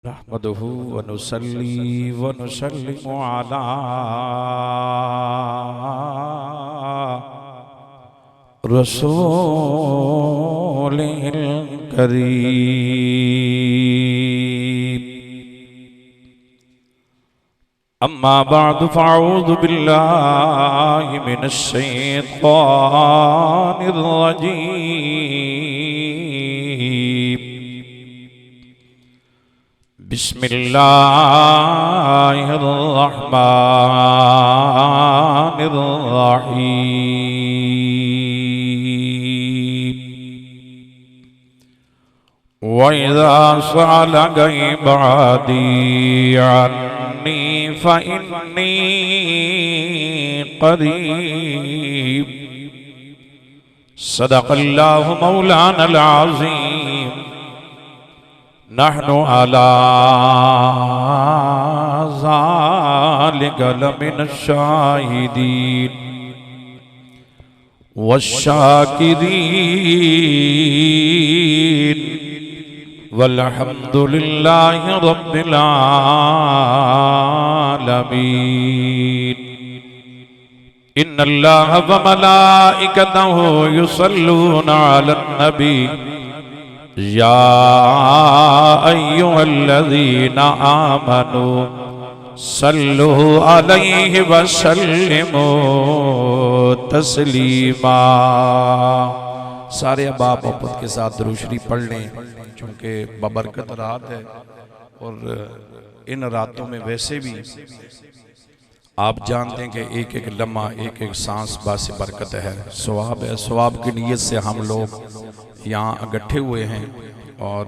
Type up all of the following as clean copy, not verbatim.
नहमदुहु व नुसल्ली व नुसल्लिमु अला रसूलिल करीम। अम्मा बअद फ़अऊज़ु बिल्लाहि मिनश शैतानिर रजीम। बिस्मिल्लाहिर रहमानिर रहीम। व इज़ा सअलक इबादी अन्नी फ़इन्नी क़रीब। सदक़ल्लाहु मौलानल अज़ीम। नहनु अला ज़ालिका लमिनश शाहिदीन वश्शाकिरीन वल्हम्दुलिल्लाहि रब्बिल आलमीन। इन्नल्लाहा व मलाइकतहु युसल्लूना अलन नबी या अय्युहल्लज़ीना आमनू सल्लु अलैहि व सल्लिमू तस्लीमा। सारे बाप मोहब्बत के साथ दुरूद शरीफ पढ़ लें, चूँकि बबरकत रात है और इन रातों में वैसे भी आप जानते हैं कि एक एक लम्हा एक एक सांस बासे बरकत है, सवाब है। सवाब की नीयत से हम लोग यहाँ इकट्ठे हुए हैं और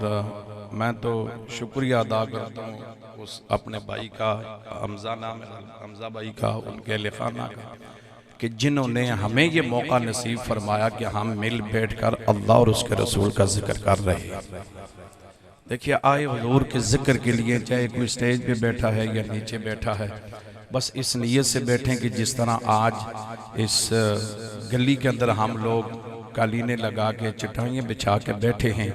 मैं तो शुक्रिया अदा करता हूँ उस अपने भाई का, हमजा नाम है, हमजा भाई का, उनके लिखाना का, कि जिन्होंने हमें ये मौका नसीब फरमाया कि हम मिल बैठकर अल्लाह और उसके रसूल का जिक्र कर रहे हैं। देखिए, आए हुजूर के जिक्र के लिए चाहे कोई स्टेज पे बैठा है या नीचे बैठा है, बस इस नीयत से बैठें कि जिस तरह आज इस गली के अंदर हम लोग कालीने लगा के चटाइयाँ बिछा के बैठे हैं,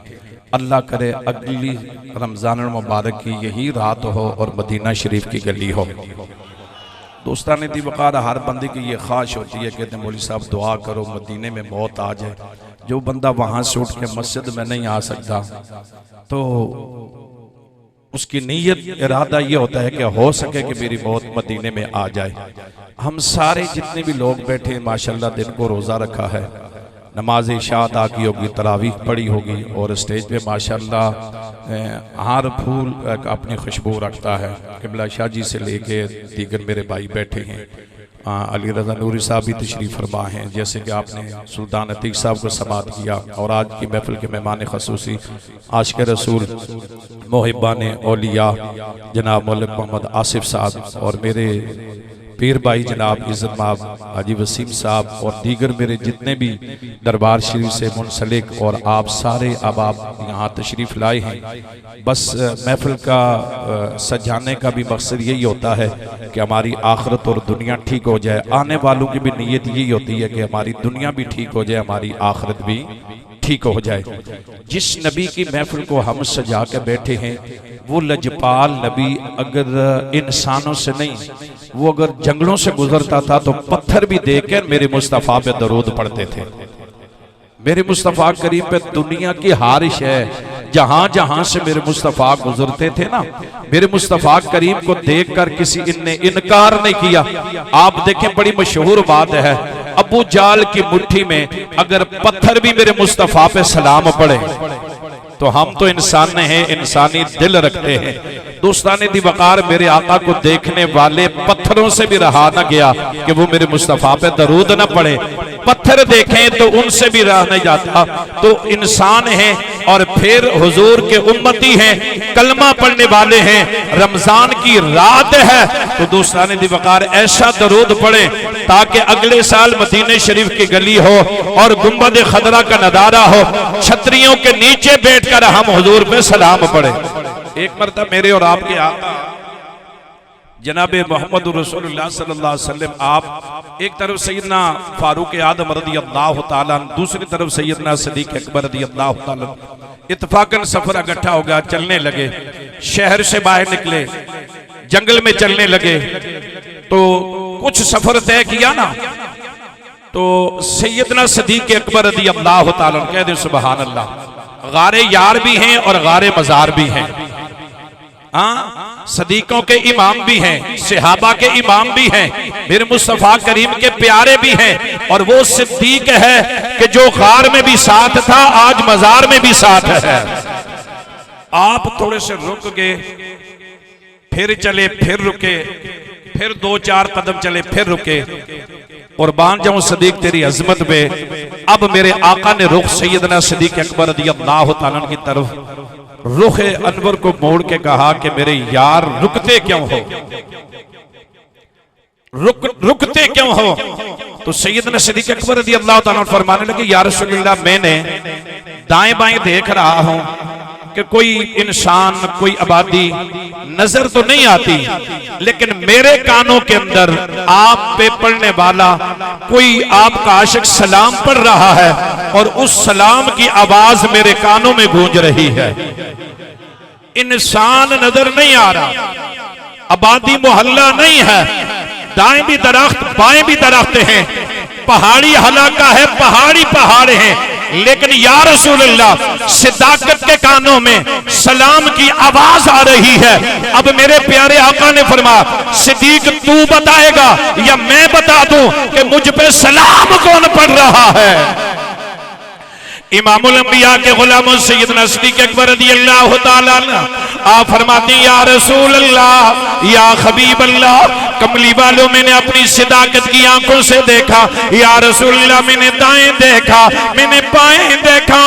अल्लाह करे अगली रमज़ान मुबारक की यही रात हो और मदीना शरीफ की गली हो। दोस्तान दी वक़ार हर बंदे की ये ख्वाहिश होती है, कहते हैं मौलवी साहब दुआ करो मदीने में मौत आ जाए। जो बंदा वहाँ से उठ के मस्जिद में नहीं आ सकता तो उसकी नीयत इरादा ये होता है कि हो सके कि मेरी मौत मदीने में आ जाए। हम सारे जितने भी लोग बैठे हैं माशाल्लाह दिन को रोज़ा रखा है, नमाज इशा अदा की होगी, तरावीह पढ़ी होगी और स्टेज पे माशाल्लाह हर फूल अपनी खुशबू रखता है। किबला शाह जी से लेके दीगर मेरे भाई बैठे हैं, अली रज़ा नूरी साहब भी तशरीफ़ फरमा हैं, जैसे कि आपने सुल्तान अतीक साहब को समात किया और आज की महफिल के मेहमान खसूसी आशिक़ रसूल मोहिब्बान औलिया जनाब मौलवी मोहम्मद आसिफ साहब और मेरे पीर भाई जनाब इज़्ज़त माब हाजी वसीम साहब और दीगर मेरे जितने भी दरबार शरीफ से मुंसलिक और आप सारे अहबाब यहाँ तशरीफ़ लाए हैं। बस महफिल का सजाने का भी मकसद यही होता है कि हमारी आखिरत और दुनिया ठीक हो जाए। आने वालों की भी नीयत यही होती है कि हमारी दुनिया भी ठीक हो जाए, हमारी आखिरत भी ठीक हो जाए। जिस नबी की महफिल को हम सजा के बैठे हैं वो लजपाल नबी अगर इंसानों से नहीं, वो अगर जंगलों से गुजरता था तो पत्थर भी देकर मेरे मुस्तफ़ा पे दरूद पढ़ते थे। मेरे मुस्तफ़ा करीम पे दुनिया की हारिश है, जहां जहां से मेरे मुस्तफ़ा गुजरते थे ना, मेरे मुस्तफ़ा करीम को देखकर किसी ने इनकार नहीं किया। आप देखें, बड़ी मशहूर बात है, अबू जाल की मुट्ठी में अगर पत्थर भी मेरे मुस्तफ़ा पे सलाम पड़े तो हम तो इंसान हैं, इंसानी दिल रखते हैं। दोस्ताने दी वक़ार मेरे आका को देखने वाले पत्थरों से भी रहा न गया कि वो मेरे मुस्तफ़ा पे दरूद न पड़े। पत्थर देखें तो उनसे भी रहा नहीं जाता। तो इंसान हैं और फिर हुजूर के उम्मती हैं, कलमा पढ़ने वाले हैं, रमजान की रात है तो दोस्ताने दी वक़ार ऐसा दरूद पढ़े ताकि अगले साल मदीने शरीफ की गली हो और गुंबद खदरा का नजारा हो, छतरियों के नीचे बैठकर हम हुजूर पे सलाम पढ़े। एक मरतबा मेरे और आपके आका जनाब मोहम्मद रसूलुल्लाह सल्लल्लाहु अलैहि वसल्लम, आप एक तरफ सैयदना फारूक आदम रज़ी अल्लाह तआला, दूसरी तरफ सैयदना सिद्दीक़ अकबर रज़ी अल्लाह तआला, इत्तफाकन सफर इकट्ठा हो गया, चलने लगे, शहर से बाहर निकले, जंगल में चलने लगे। तो कुछ सफर तय किया ना, तो सैयदना सदीक अकबर रज़ी अल्लाह ताला कह दे सुभान अल्लाह। गारे यार भी हैं और गारे मजार भी हैं। हाँ, सदीकों के इमाम भी हैं, सहाबा के इमाम भी हैं, मेरे मुस्तफा करीम के प्यारे भी हैं। और वो सिद्दीक है कि जो गार में भी साथ था, आज मजार में भी साथ है। आप थोड़े से रुक गए, फिर चले, फिर रुके, फिर 2-4 कदम चले, फिर रुके। और बांध जाऊं सदीक तेरी अजमत पे। अब मेरे आका ने रुख सैयदना सदीक अकबर रज़ी अल्लाह ताला की तरफ रुख अनवर को मोड़ के कहा कि मेरे यार रुकते क्यों हो, रुकते क्यों हो? तो सैयदना सदीक अकबर रज़ी अल्लाह ताला फरमाने लगे, या रसूलल्लाह, मैंने दाएं बाएं देख रहा हूं कि कोई इंसान, कोई आबादी नजर तो नहीं आती, लेकिन मेरे कानों के अंदर आप पे पढ़ने वाला कोई आपका आशिक सलाम पढ़ रहा है और उस सलाम की आवाज मेरे कानों में गूंज रही है। इंसान नजर नहीं आ रहा, आबादी मोहल्ला नहीं है, दाएं भी दरख्त बाएं भी दरख्त हैं, पहाड़ी इलाका है, पहाड़ी पहाड़ हैं, लेकिन या रसूल अल्लाह सिद्दीक के कानों में सलाम की आवाज आ रही है। अब मेरे प्यारे आका ने फरमाया, सिद्दीक तू बताएगा या मैं बता दूं कि मुझ पे सलाम कौन पढ़ रहा है? इमामुल अंबिया के गुलाम सैयदना सदीक अकबर रज़ी अल्लाह ताला आप फरमाते हैं, या रसूल अल्लाह, या हबीब अल्लाह, कमली वालों, मैंने अपनी सदाकत की आंखों से देखा। या रसूल अल्लाह, मैंने दाएं देखा, मैंने बाएं देखा,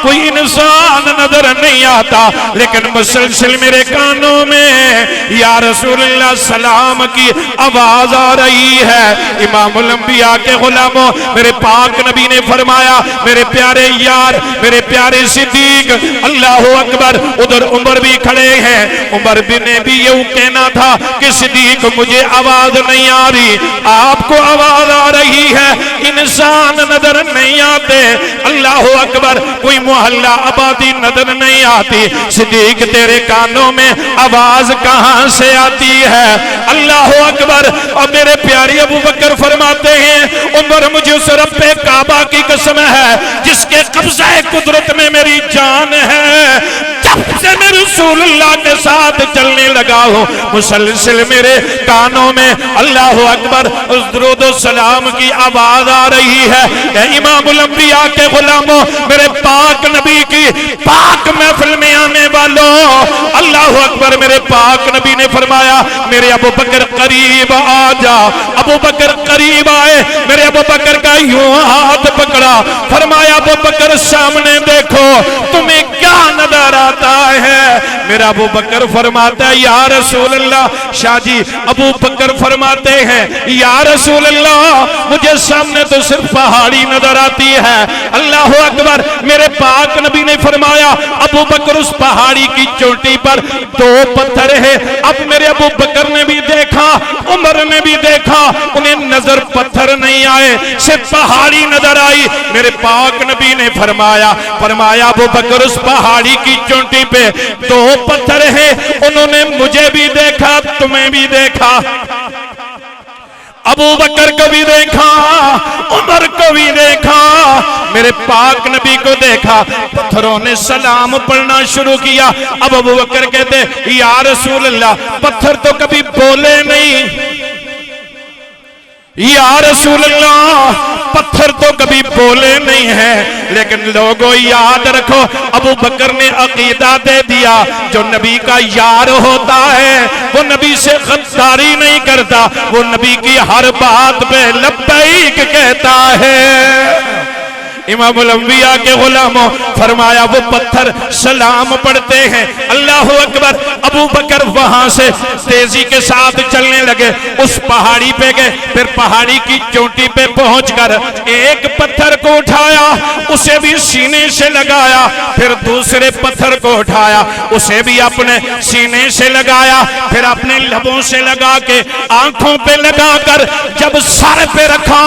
कोई इंसान नजर नहीं आता, लेकिन मुसलसल मेरे कानों में या रसूल अल्लाह सलाम की आवाज आ रही है। इमामुल अंबिया के गुलामों, मेरे पाक नबी ने फरमाया, मेरे प्यारे यार, मेरे प्यारे सिद्दीक, अल्लाह अकबर। उधर उमर भी खड़े हैं, उमर ने भी ये कहना था कि सिद्दीक मुझे आवाज नहीं आ रही, आपको आवाज आ रही है, इंसान नजर नहीं आते। अल्लाह अकबर, कोई मोहल्ला आबादी नजर नहीं आती, सिद्दीक तेरे कानों में आवाज कहां से आती है? अल्लाह अकबर। और मेरे प्यारे अबू बकर फरमाते हैं, उमर मुझे उस रब्बे काबा की कसम है जिसके कब्ज़े कुदरत में मेरी जान है, जब से मैं रसूलुल्लाह के साथ चलने लगा हूं, मुसलसल मेरे कानों में अल्लाह अकबर उस दुरूद और सलाम की आवाज आ रही है। इमामुल अंबिया के गुलामों, मेरे पाक नबी की पाक महफिल में आने वालों, अल्लाह अकबर। मेरे पाक नबी ने फरमाया, मेरे अबू बकर करीब आ जा। अबू बकर करीब आए, मेरे अबू बकर का यूं हाथ पकड़ा, फरमाया अबू बकर सामने देखो, तुम्हें क्या नजर आता है? मेरा अबू बकर फरमाता है, या रसूल अल्लाह। शाह जी अबू बकर फरमाते हैं, या रसूल अल्लाह, मुझे सामने तो सिर्फ पहाड़ी नजर आती है। अल्लाह अकबर। मेरे पाक नबी ने फरमाया, अबू बकर उस पहाड़ी की चोटी पर 2 पत्थर है। अब मेरे अबू बकर ने भी देखा, उमर ने भी देखा, उन्हें नजर पत्थर नहीं आए, सिर्फ पहाड़ी नजर आई। मेरे पाक नबी ने फरमाया अबू बकर उस पहाड़ी की चोटी पे 2 पत्थर है, उन्होंने मुझे भी देखा, तुम्हें भी देखा, अबू बकर को भी देखा, उमर को भी देखा, मेरे पाक नबी को देखा। पत्थरों ने सलाम पढ़ना शुरू किया। अब अबू बकर कहते, या रसूल अल्लाह, पत्थर तो कभी बोले नहीं, या रसूल अल्लाह, पत्थर तो कभी बोले नहीं है, लेकिन लोगों याद रखो, अबू बकर ने अकीदा दे दिया, जो नबी का यार होता है वो नबी से गद्दारी नहीं करता, वो नबी की हर बात पे लब्बैक कहता है। इमामुल अंबिया के गुलामों, फरमाया वो पत्थर सलाम पढ़ते हैं। अल्लाह अकबर। अबू बकर वहां से तेजी के साथ चलने लगे, उस पहाड़ी पे गए, फिर पहाड़ी की चोटी पे पहुंचकर एक पत्थर को उठाया, उसे भी सीने से लगाया, फिर दूसरे पत्थर को उठाया, उसे भी अपने सीने से लगाया, फिर अपने लबों से लगा के आंखों पे लगाकर जब सर पे रखा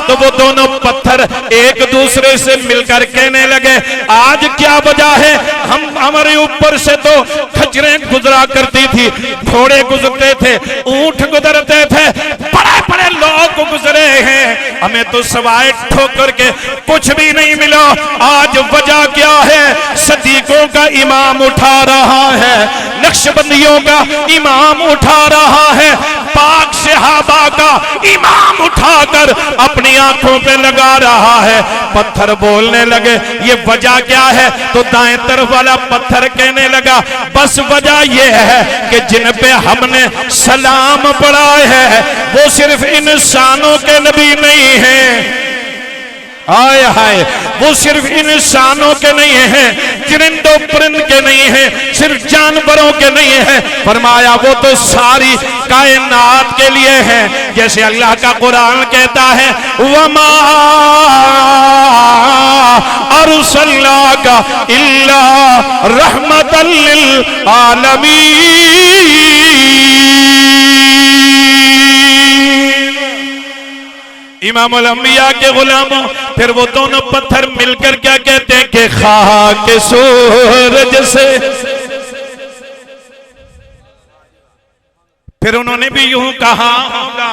तो वो दोनों पत्थर एक दूसरे दूसरे से मिलकर कहने लगे आज क्या वजह है, हम हमारे ऊपर से तो खच्चरें गुजरा करती थी, घोड़े गुजरते थे, ऊंट गुजरते थे, बड़े बड़े लोग गुजरे हैं, हमें तो सवाए ठोकर के कुछ भी नहीं मिला। आज वजह क्या है? सदीकों का इमाम उठा रहा है, नक्शबंदियों का इमाम उठा रहा है, पाक सहाबा का इमाम उठाकर अपनी आंखों पे लगा रहा है। पत्थर बोलने लगे ये वजह क्या है? तो दाएं तरफ वाला पत्थर कहने लगा बस वजह ये है कि जिन पे हमने सलाम पढ़ा है वो सिर्फ इंसानों के नबी नहीं है, आए हाय, वो सिर्फ इंसानों के नहीं है, चरिंदों परिंद के नहीं है, सिर्फ जानवरों के नहीं है, फरमाया वो तो सारी कायनात के लिए है। जैसे अल्लाह का कुरान कहता है वमा अरसलनाका इल्ला रहमतल लिल आलमीन। इमामुल अंबिया के गुलामों, फिर वो दोनों पत्थर मिलकर क्या कहते हैं कि खाक सूरज से। फिर उन्होंने भी यूं कहा होगा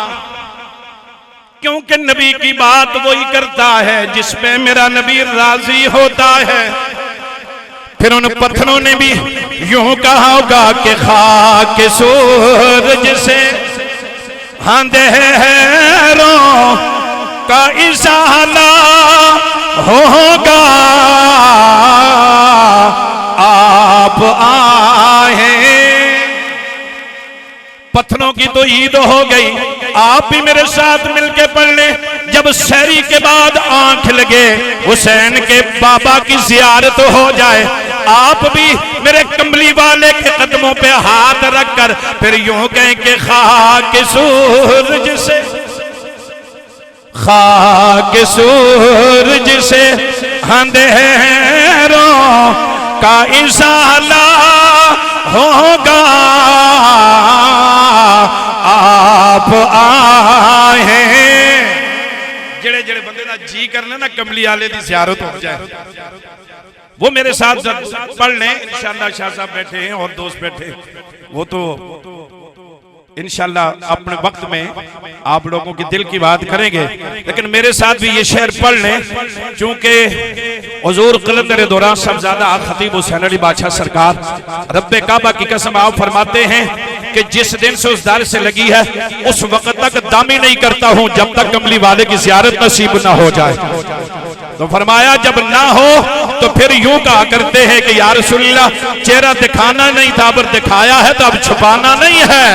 क्योंकि नबी की बात वही करता है जिसमें मेरा नबी राजी होता है। फिर उन पत्थरों ने भी यूं कहा होगा कि खाक सूरज से अंधेरों का इजाला होगा आप आए। पत्थरों की तो ईद हो गई, आप भी मेरे साथ मिलके पढ़ लें। जब सहरी के बाद आंख लगे हुसैन के बाबा की जियारत हो जाए, आप भी मेरे कमली वाले के कदमों पे हाथ रखकर फिर यूं कहें कि खाक सूरज से, खाक सूरज से अंधेरों का इजाला होगा आप आए। जेड़े जेड़े बंदे दा जी कर ले ना कमली वाले दी ज़ियारत हो जाए वो मेरे साथ पढ़ लें। इंशाअल्लाह शाह साहब बैठे हैं और दोस्त बैठे, वो तो इंशाअल्लाह अपने वक्त में आप लोगों की दिल की बात करेंगे, लेकिन मेरे साथ भी ये शेर पढ़ लें क्योंकि हुजूर कलंदर दौरान साहबजादा खतीब हुसैन अली बादशाह सरकार रब्बे काबा की कसम आप फरमाते हैं कि जिस दिन से उस दर से लगी है उस वक्त तक दामी नहीं करता हूं जब तक कमली वाले की ज़ियारत नसीब ना हो जाए। तो फरमाया जब ना हो तो फिर यूं कहा करते हैं कि या रसूलल्लाह चेहरा दिखाना नहीं था पर दिखाया है तो अब छुपाना नहीं है।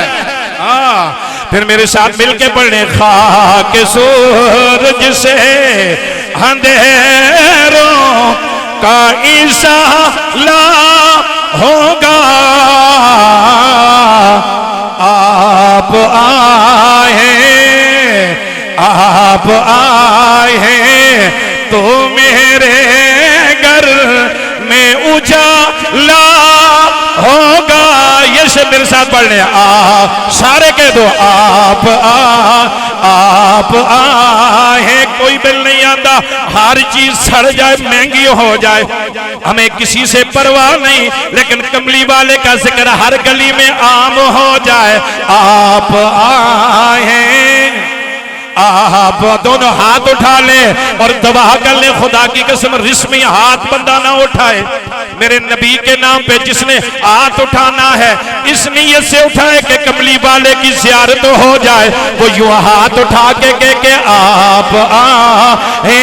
फिर मेरे साथ मिलके पढ़ने खाक सूरज से अंधेरों का इजाला होगा आप आए, आप आए तो मेरे घर में उजाला होगा। ये से मेरे साथ पढ़ने सारे कह दो आप आए। कोई बिल नहीं आता, हर चीज सड़ जाए महंगी हो जाए हमें किसी से परवाह नहीं, लेकिन कमली वाले का जिक्र हर गली में आम हो जाए। आप आए, आप दोनों हाथ उठा ले और दवा कर ले, खुदा की कसम रिस्मी हाथ बंदा ना उठाए। मेरे नबी के नाम पे जिसने हाथ उठाना है इस नीयत से उठाए कि कमली वाले की ज़ियारत हो जाए, वो यूं हाथ उठा के कह के आप आए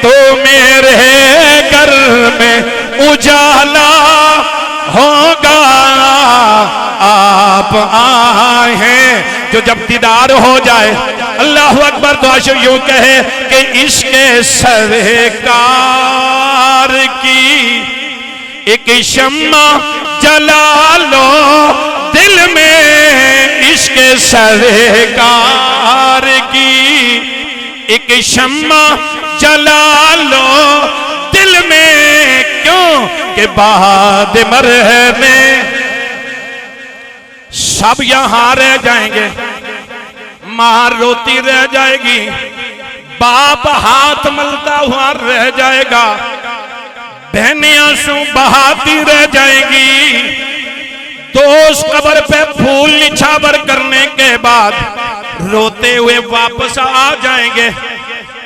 तो मेरे घर में उजाला होगा आप आए हैं। जो जब दीदार हो जाए अल्लाह अकबर तो आशो यूं कहे कि इश्क सरकार की एक शम्मा जला लो दिल में, इश्क सरकार की एक शम्मा जला लो दिल में, क्यों कि बाद मरने सब यहां रह जाएंगे, मां रोती रह जाएगी, बाप हाथ मलता हुआ रह जाएगा, बहनें आंसू बहाती रह जाएंगी। दोस्त कब्र पे फूल निछावर करने के बाद रोते हुए वापस आ जाएंगे।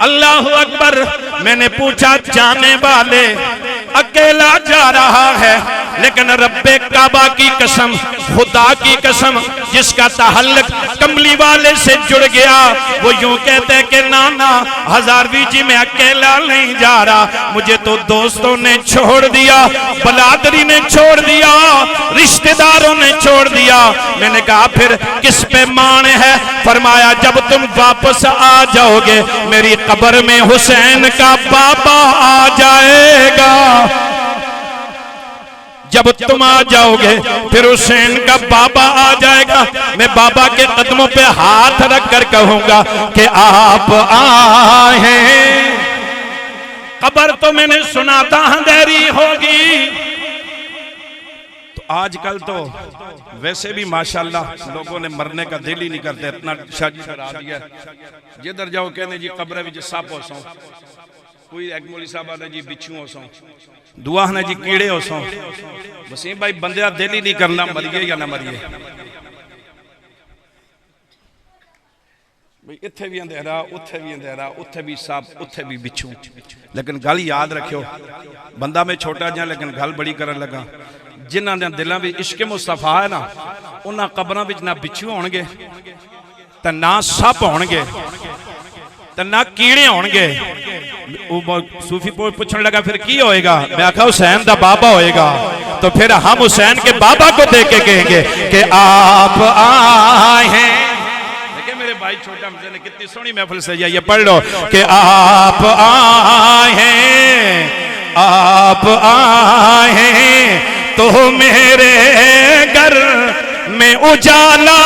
अल्लाह अकबर। मैंने पूछा जाने वाले अकेला जा रहा है, लेकिन रब्बे काबा की कसम, खुदा की कसम, जिसका ताल्लुक कमली वाले से जुड़ गया, वो यूं कहते कि नाना हजारवी जी मैं अकेला नहीं जा रहा, मुझे तो दोस्तों ने छोड़ दिया, बलादरी ने छोड़ दिया, रिश्तेदारों ने छोड़ दिया। मैंने कहा फिर किस पे मान है? फरमाया जब तुम वापस आ जाओगे मेरी कब्र में हुसैन का बाबा आ जाएगा। जब तुम आ जाओगे फिर हुसैन का बाबा आ जाएगा। मैं बाबा के कदमों पे हाथ रख कर कहूंगा कि आप आए। कब्र तो मैंने सुना था अंधेरी होगी। तो आजकल तो वैसे भी माशाल्लाह लोगों ने मरने का दिल ही नहीं करते, इतना शादी करा दिया। जिधर जाओ कहने जी कब्र भी सप हो सो, कोई एक मौलवी साहब ने जी बिच्छू हो सो, दुआ ने जी कीड़े हो सो। वसीम भाई बंदे दिल ही नहीं करना मरिए या ना मरिए। इत्थे भी अंधेरा, उत्थे भी अंधेरा, उत्थे भी सप, उत्थे भी बिच्छू। लेकिन गल याद रखियो, बंदा मैं छोटा जा लेकिन गल बड़ी करन लगा। जिन्हां दे दिलां विच इश्क मुस्तफा है ना, उन्हां कब्रां विच ना बिच्छू होणगे ते ना सप होणगे ते ना कीड़े होणगे। सूफी पूछने लगा फिर की होएगा? मैं आखा हुसैन दा बाबा होएगा। तो फिर हम हुसैन के बाबा को देख के कहेंगे कि आप आए हैं। देखिए मेरे भाई छोटा हमसे ने कितनी सोहनी महफिल सजाई है, पढ़ लो कि आप आए हैं, आप आए हैं तो मेरे घर में उजाला,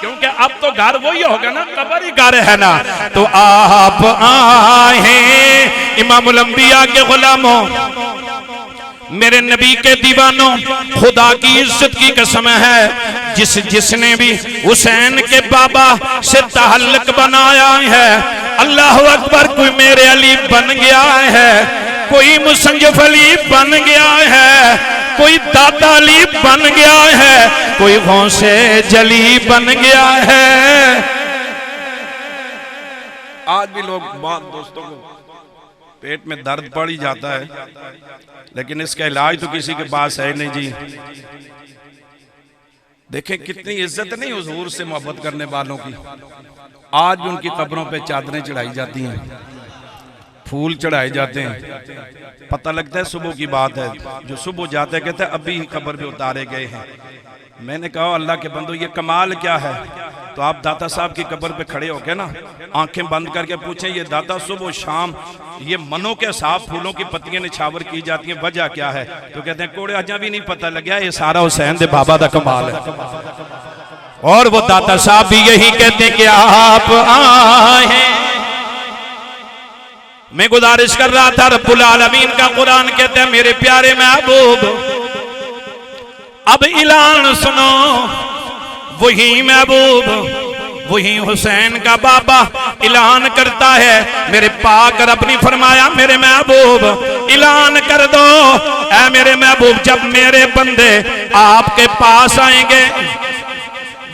क्योंकि अब तो घर वही होगा ना, कब्र ही घर है ना। तो आप आए हैं इमामुल अंबिया के गुलामों, मेरे नबी के दीवानों, खुदा की इज्जत की कसम है, जिसने भी हुसैन के बाबा से ताल्लुक बनाया है, अल्लाह अकबर, कोई मेरे अली बन गया है, कोई मुसंजफ अली बन गया है, कोई दादा अली बन गया है, कोई गौसे जली बन गया है। आज भी लोग बहुत दोस्तों को पेट में दर्द पड़ ही जाता है, लेकिन इसका इलाज तो किसी के पास है नहीं जी। देखें कितनी इज्जत नहीं हुजूर से मोहब्बत करने वालों की। आज भी उनकी कब्रों पे चादरें चढ़ाई जाती हैं, फूल चढ़ाए जाते हैं। पता लगता है सुबह की बात है, जो सुबह जाते कहते हैं अभी ही कब्र पे उतारे गए हैं। मैंने कहा अल्लाह के बंदो ये कमाल क्या है? तो आप दाता साहब की कब्र पे खड़े होके ना आंखें बंद करके पूछें, ये दाता सुबह शाम ये मनों के साफ फूलों की पत्तियां निछावर की जाती हैं, वजह क्या है? तो कहते हैं कोड़े अजा भी नहीं पता लगा, ये सारा हुसैन दे बाबा का कमाल है। और वो दाता साहब भी यही कहते हैं कि आप आए हैं। मैं गुजारिश कर रहा था, रब्बुल आलमीन का कुरान कहते हैं मेरे प्यारे महबूब अब ऐलान सुनो, वही महबूब, वही हुसैन का बाबा ऐलान करता है। मेरे पाक रब ने फरमाया मेरे महबूब ऐलान कर दो, ऐ मेरे महबूब जब मेरे बंदे आपके पास आएंगे,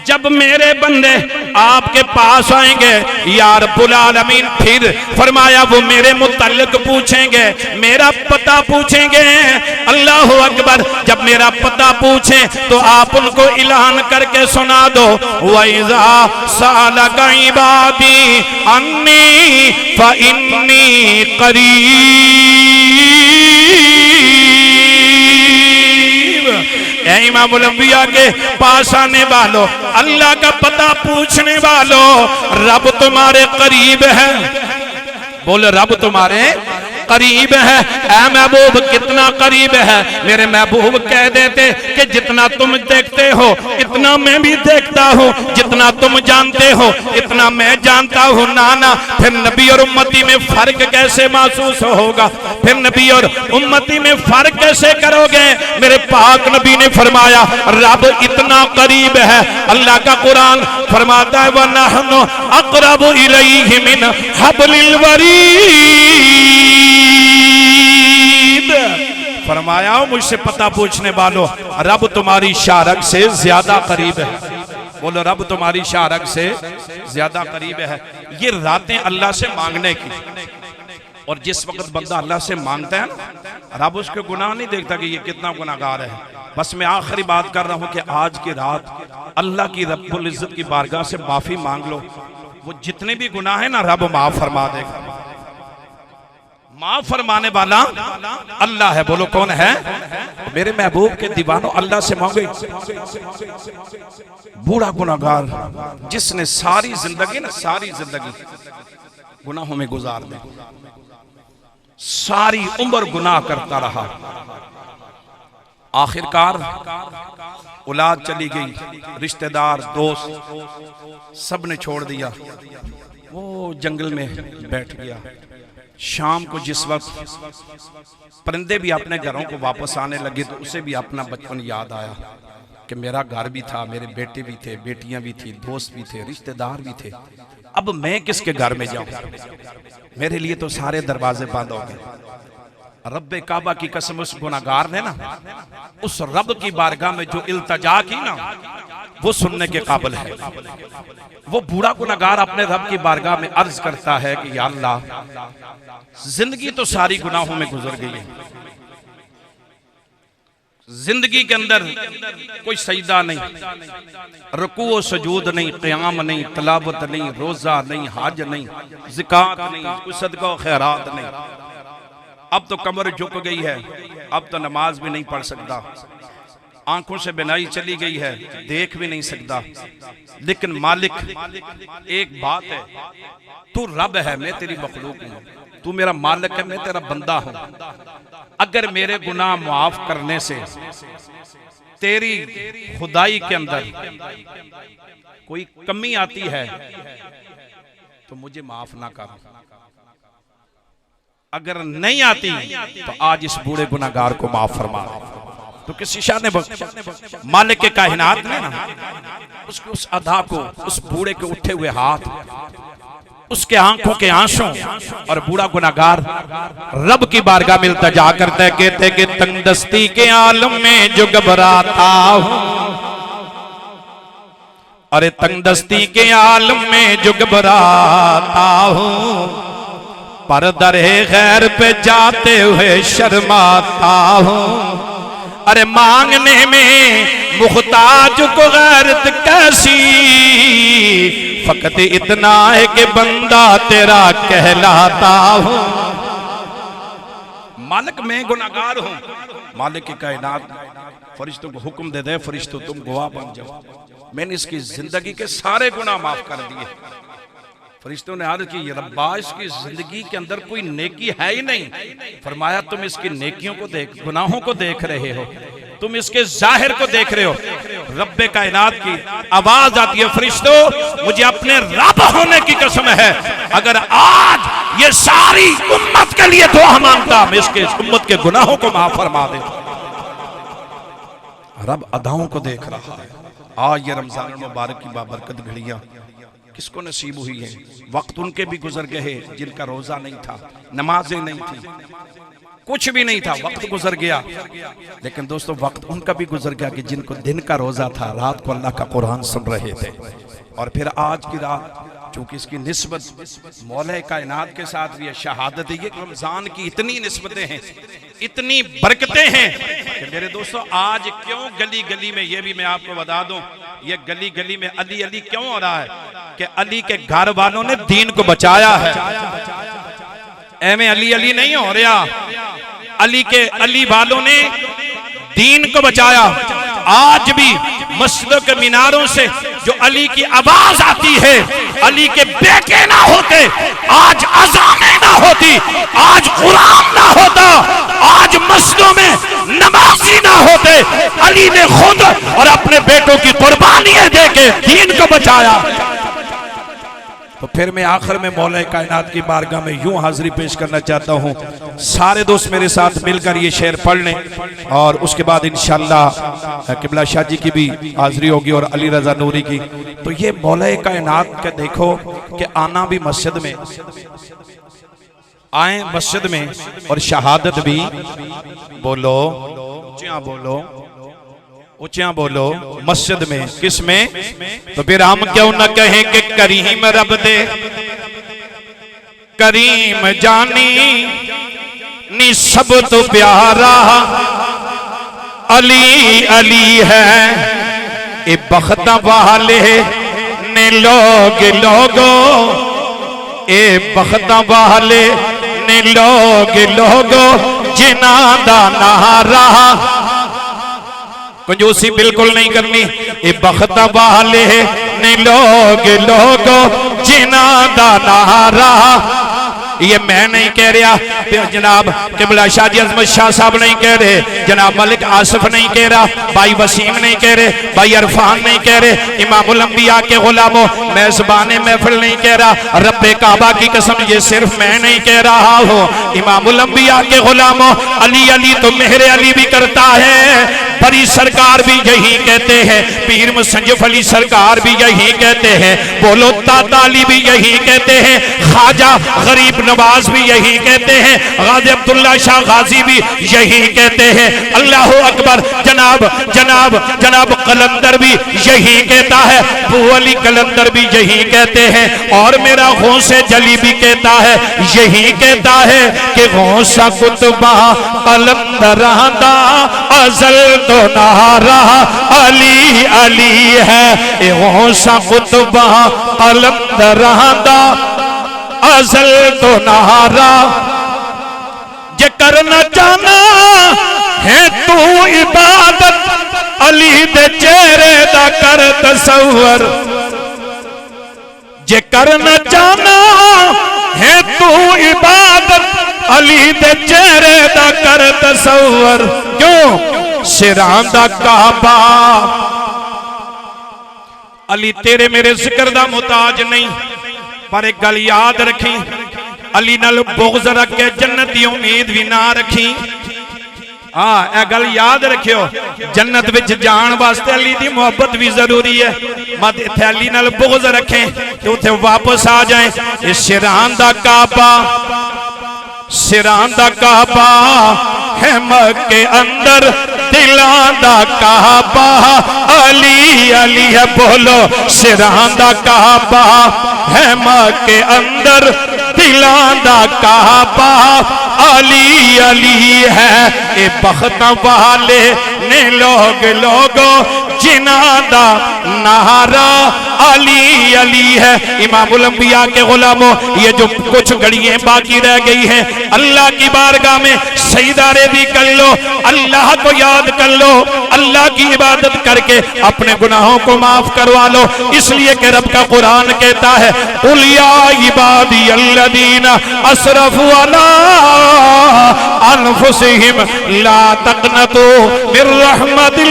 जब मेरे बंदे आपके पास आएंगे या रब्बुल आलमीन, फिर फरमाया वो मेरे मुतल्लिक पूछेंगे, मेरा पता पूछेंगे। अल्लाहु अकबर, जब मेरा पता पूछे तो आप उनको ऐलान करके सुना दो, वइज़ा सालका इबादी अन्नी फइन्नी करीब। इमामुल अंबिया के पास आने वालों, अल्लाह का पता पूछने वालों, रब तुम्हारे करीब है। बोले रब तुम्हारे करीब है। ऐ महबूब कितना करीब है। मेरे महबूब कह देते कि जितना तुम देखते हो इतना मैं भी देखता हूँ, जितना तुम जानते हो इतना मैं जानता हूँ। नाना फिर नबी और उम्मती में फर्क कैसे महसूस होगा, फिर नबी और उम्मती में फर्क कैसे करोगे। मेरे पाक नबी ने फरमाया रब इतना करीब है। अल्लाह का कुरान फरमाता है वनहनु अक़रबु इलैहि मिन हब्लिल वरीद। फरमाया मुझसे पता पूछने वालों, रब तुम्हारी शारक से ज्यादा करीब है। बोलो रब तुम्हारी शारक से ज्यादा करीब है। ये रातें अल्लाह से मांगने की, और जिस वक्त बंदा अल्लाह से मांगता है ना, रब उसके गुनाह नहीं देखता कि ये कितना गुनाहगार है। बस मैं आखिरी बात कर रहा हूं कि आज की रात अल्लाह की रब्बुल इज्जत की बारगाह से माफी मांग लो। वो जितने भी गुनाह है ना रब माफ फरमा देगा। माफ फरमाने वाला अल्लाह है। बोलो कौन है? मेरे महबूब के दीवानों अल्लाह से मांगे। बूढ़ा गुनाहगार जिसने सारी जिंदगी गुनाहों में गुजार दी, सारी उम्र गुनाह करता रहा, आखिरकार औलाद चली गई, रिश्तेदार दोस्त सब ने छोड़ दिया, वो जंगल में बैठ गया। शाम को जिस वक्त परिंदे भी अपने घरों को वापस आने लगे तो उसे भी अपना बचपन याद आया कि मेरा घर भी था, मेरे बेटे भी थे, बेटियां भी थी, दोस्त भी थे, रिश्तेदार भी थे। अब मैं किसके घर में जाऊं? मेरे लिए तो सारे दरवाजे बंद हो गए। रब्बे काबा की कसम, उस गुनाहगार ने ना उस रब की बारगाह में जो इल्तजा की ना, वो सुनने के काबिल है। वो बूढ़ा गुनाहगार अपने रब की बारगाह में अर्ज करता है कि या अल्लाह, जिंदगी तो सारी गुनाहों में गुजर गई है, जिंदगी के अंदर कोई सजदा नहीं, रुकू सजूद नहीं, क़याम नहीं, तलावत नहीं, रोजा नहीं, हज नहीं, ज़िकात नहीं, कोई सदका खैरात नहीं। अब तो कमर झुक गई है, अब तो नमाज भी नहीं पढ़ सकता, आंखों से बिनाई चली गई है, देख भी नहीं सकता। लेकिन मालिक एक बात है, तू रब है, मैं तेरी मखलूक हूं, तू मेरा मालिक है, मैं तेरा बंदा हूं। अगर मेरे गुनाह माफ करने से तेरी खुदाई के अंदर कोई कमी आती है तो मुझे माफ ना कर। अगर नहीं आती तो आज इस बूढ़े गुनाहगार को माफ फरमा। तो किसी शान मालिक के कायनात ने ना उसके उस अदा को, उस बूढ़े के उठे हुए हाथ, उसके आंखों के आंसू, और बूढ़ा गुनाहगार रब की बारगाह में इल्तिजा करता है, कहते कि तंगदस्ती के आलम में जो घबराता हूं, अरे तंगदस्ती के आलम में जो घबराता हूं, पर दरे गैर पे जाते हुए शर्माता हूं। अरे मांगने में मुख्ताज को गैरत कैसी, फकत इतना है कि बंदा तेरा कहलाता हूं। मालिक मैं गुनाहगार हूं, मालिक की कायनात फरिश्तों को हुक्म दे दे, फरिश्तों तुम गवाह बन जाओ, मैंने इसकी जिंदगी के सारे गुनाह माफ कर दिए। फरिश्तों ने अर्ज की, रब्बा इसकी जिंदगी के अंदर कोई नेकी है ही नहीं। फरमाया तुम इसकी नेकियों को देख, गुनाहों को देख रहे हो, तुम इसके जाहिर को देख रहे हो। रब्बे कायनात की आवाज आती है, फरिश्तों मुझे अपने रब होने की कसम है, अगर आज ये सारी उम्मत के लिए दुआ मांगता, मैं इसके उम्मत के गुनाहों को माफ फरमा देता। रब अदाओं को देख रहा है। आज ये रमजान मुबारक की बाबरकत घड़ियां किसको नसीब हुई है। वक्त उनके भी गुजर गए जिनका रोजा नहीं था, नमाजें नहीं थी, कुछ भी नहीं था, वक्त गुजर गया। लेकिन दोस्तों वक्त उनका भी गुजर गया कि जिनको दिन का रोजा था, रात को अल्लाह का कुरान सुन रहे थे। और फिर आज की रात चूंकि इसकी निस्बत मौला कायनात के साथ भी है, शहादत ये रमजान की इतनी निस्बतें हैं, इतनी बरकतें हैं कि मेरे दोस्तों आज क्यों गली गली में, ये भी मैं आपको बता दूं, ये गली गली में अली अली क्यों हो रहा है कि अली के घर वालों ने दीन को बचाया है। एवं अली अली नहीं हो रहा, अली के अली वालों ने दीन को बचाया। आज भी मस्जिदों के मीनारों से जो अली की आवाज आती है, अली के बेटे ना होते, आज अज़ानें ना होती, आज कुरान ना होता, आज मस्जिदों में नमाजी ना होते। अली ने खुद और अपने बेटों की कुर्बानियां देके दीन को बचाया। तो फिर मैं आखिर में मौला कायनात की बारगाह में यूं हाजिरी पेश करना चाहता हूं, सारे दोस्त मेरे साथ मिलकर ये शेर पढ़ लें और उसके बाद इंशाअल्लाह किबला शाह जी की भी हाजिरी होगी और अली रजा नूरी की। तो ये मौला कायनात का देखो कि आना भी मस्जिद में, आए मस्जिद में और शहादत भी बोलो, बोलो ऊंचा बोलो मस्जिद में, किस में? तो फिर हम क्यों न कहें कि करीम रब दे करीम जानी नी सब तो प्यारा अली अली है। ए बख्त वाले ने लोगो, ए बख्त वाले ने लोगो जिना दा नारा। कंजूसी बिल्कुल नहीं करनी। ए बख्त वाले ने लोगो जिना दा नारा। ये मैं नहीं कह रहा, जनाब किबला शाह जी अजमत शाह साहब नहीं कह रहे, जनाब मलिक आसिफ नहीं कह रहा, भाई वसीम नहीं कह रहे, भाई अरफान नहीं कह रहे, इमामुल अंबिया के गुलामों मेजबान महफिल नहीं कह रहा, रब्बे काबा की कसम ये सिर्फ मैं नहीं कह रहा हूँ। इमामुल अंबिया के गुलामों अली अली तो मेहरे अली भी करता है, बड़ी सरकार भी यही कहते हैं, पीर मुसंजफ अली सरकार भी यही कहते हैं, बोलो ताता अली भी यही कहते हैं, ख्वाजा गरीब नवाज भी यही कहते हैं, गाजी अब्दुल्ला शाह गाजी भी यही कहते हैं। अल्लाह अकबर। जनाब जनाब जनाब कलंदर भी यही कहता है, बू अली कलंदर भी यही कहते हैं, और मेरा गौसे जली भी कहता है, यही कहता है कि गौसा कुतबा कलंदर दा अजल तो नारा अली अली है। ए गौसा कुतबा कलंदर दा अजल तो नारा। जे करना चाहना है तू इबादत अली दे चेहरे दा कर तसव्वुर। जे करना चाहना है तू इबादत अली दे चेहरे दा कर तसव्वुर। क्यों? सिरां दा काबा अली तेरे मेरे जिक्र दा मुताज नहीं, पर एक गल याद रखी, अली नाल बुग़्ज़ रख के जन्नत की उम्मीद भी ना रखी। हाँ, यह गल याद रखियो, जन्नत विच जान वास्ते अली की मुहब्बत भी जरूरी है। मत इत्थे अली नाल बुग़्ज़ रखें तो उथे वापस आ जाए। ये सिरां दा काबा, सिरां दा काबा है मक्के अंदर, दिलां दा काबा अली अली है। बोलो सिरां दा काबा है मक्के अंदर, दिलां दा काबा अली अली है। ए बख्त वाले ने लोगो जिना दा नारा अली अली है। इमामुल अंबिया के गुलामों, ये जो कुछ घड़ियां बाकी रह गई हैं, अल्लाह की बारगाह में सजदारे भी कर लो, अल्लाह को याद कर लो, अल्लाह की इबादत करके अपने गुनाहों को माफ करवा लो। इसलिए कि रब का कुरान कहता है, कुल या इबादी अल्लज़ीना असरफू अला अनफुसिहिम ला तक़नतू मिर रहमतिल्लाह।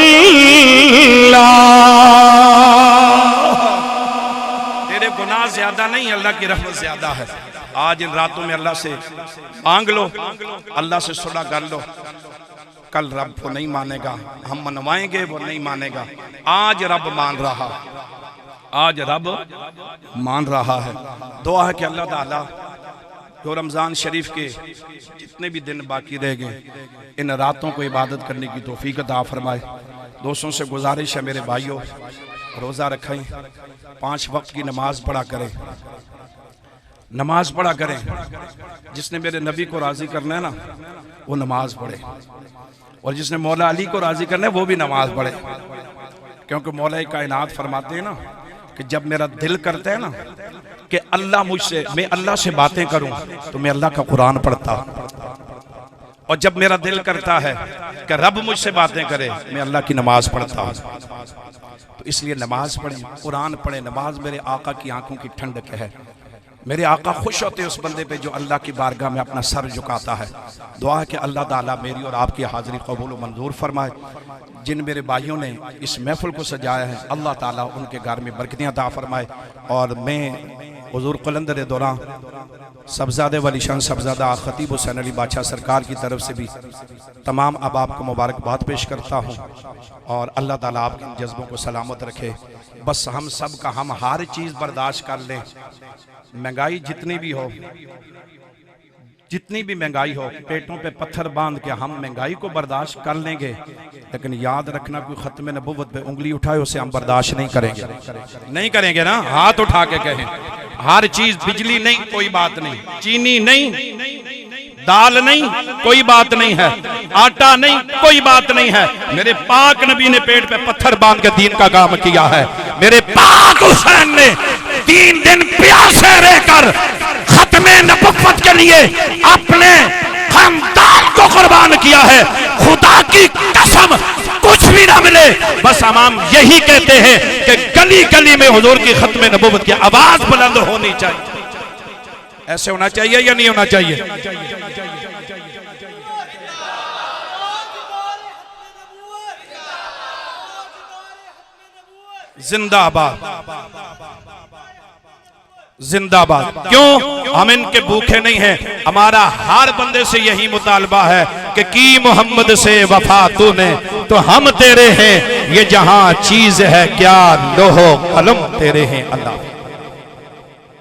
तेरे गुनाह ज्यादा नहीं, अल्लाह की रहमत ज्यादा है। आज इन रातों में अल्लाह से मांग लो, अल्लाह से सुलह कर लो। कल रब को नहीं मानेगा, हम मनवाएंगे, वो नहीं मानेगा। आज रब मान रहा, आज रब मान रहा है। दुआ है कि अल्लाह ताला जो रमज़ान शरीफ के जितने भी दिन बाकी रह गए, इन रातों को इबादत करने की तौफीक अता फरमाए। दोस्तों से गुजारिश है मेरे भाइयों, रोज़ा रखें, 5 वक्त की नमाज पढ़ा करें, नमाज पढ़ा करें। जिसने मेरे नबी को राज़ी करना है ना, वो नमाज पढ़े, और जिसने मौला अली को राज़ी करना है वो भी नमाज पढ़े। क्योंकि मौला कायनात फरमाते हैं ना कि जब मेरा दिल करता है ना कि अल्लाह मुझसे, मैं अल्लाह से बातें करूं, तो मैं अल्लाह का कुरान पढ़ता, और जब मेरा दिल करता है कि रब मुझसे बातें करे, मैं अल्लाह की नमाज पढ़ता। तो इसलिए नमाज पढ़ें, कुरान पढ़ें। नमाज मेरे आका की आंखों की ठंडक है। मेरे आका खुश होते हैं उस बंदे पे जो अल्लाह की बारगाह में अपना सर झुकाता है। दुआ है कि अल्लाह ताला मेरी और आपकी हाज़िरी कबूल व मंजूर फरमाए। जिन मेरे भाइयों ने इस महफिल को सजाया है, अल्लाह ताला उनके घर में बरकतें अता फरमाए। और मैं हुज़ूर कलंदर दौरान सबज़ादे वली शान सबज़ादा खतीब हुसैन अली बादशाह सरकार की तरफ से भी तमाम अहबाब को मुबारकबाद पेश करता हूँ। और अल्लाह ताला आपके इन जज्बों को सलामत रखे। बस हम सब का हम हर चीज़ बर्दाश्त कर लें, महंगाई जितनी भी हो, जितनी भी महंगाई हो, पेटों पे पत्थर बांध के हम महंगाई को बर्दाश्त कर लेंगे, लेकिन याद रखना कोई खत्म नबुव्वत पे उंगली उठाए उसे हम बर्दाश्त नहीं करेंगे। नहीं करेंगे ना, हाथ उठा के कहें। हर चीज, बिजली नहीं कोई बात नहीं, चीनी नहीं, दाल नहीं कोई बात नहीं है, आटा नहीं कोई बात नहीं है। मेरे पाक नबी ने पेट पे पत्थर बांध के दीन का काम किया है। मेरे पाक हुसैन ने 3 दिन प्यासे रहकर खत्मे नबुव्वत के लिए अपने खानदान को कुर्बान किया है। खुदा की कसम कुछ भी ना मिले, बस हम यही कहते हैं कि गली गली में हुजूर की खत्मे नबुव्वत की आवाज बुलंद होनी चाहिए। ऐसे होना चाहिए या नहीं होना चाहिए? जिंदाबाद, जिंदाबाद। क्यों? हम इनके भूखे नहीं हैं। हमारा हर बंदे से यही मुतालबा है कि की मोहम्मद से वफा तूने तो हम तेरे हैं, ये जहां चीज है क्या लोहो कलम तेरे हैं। अल्लाह।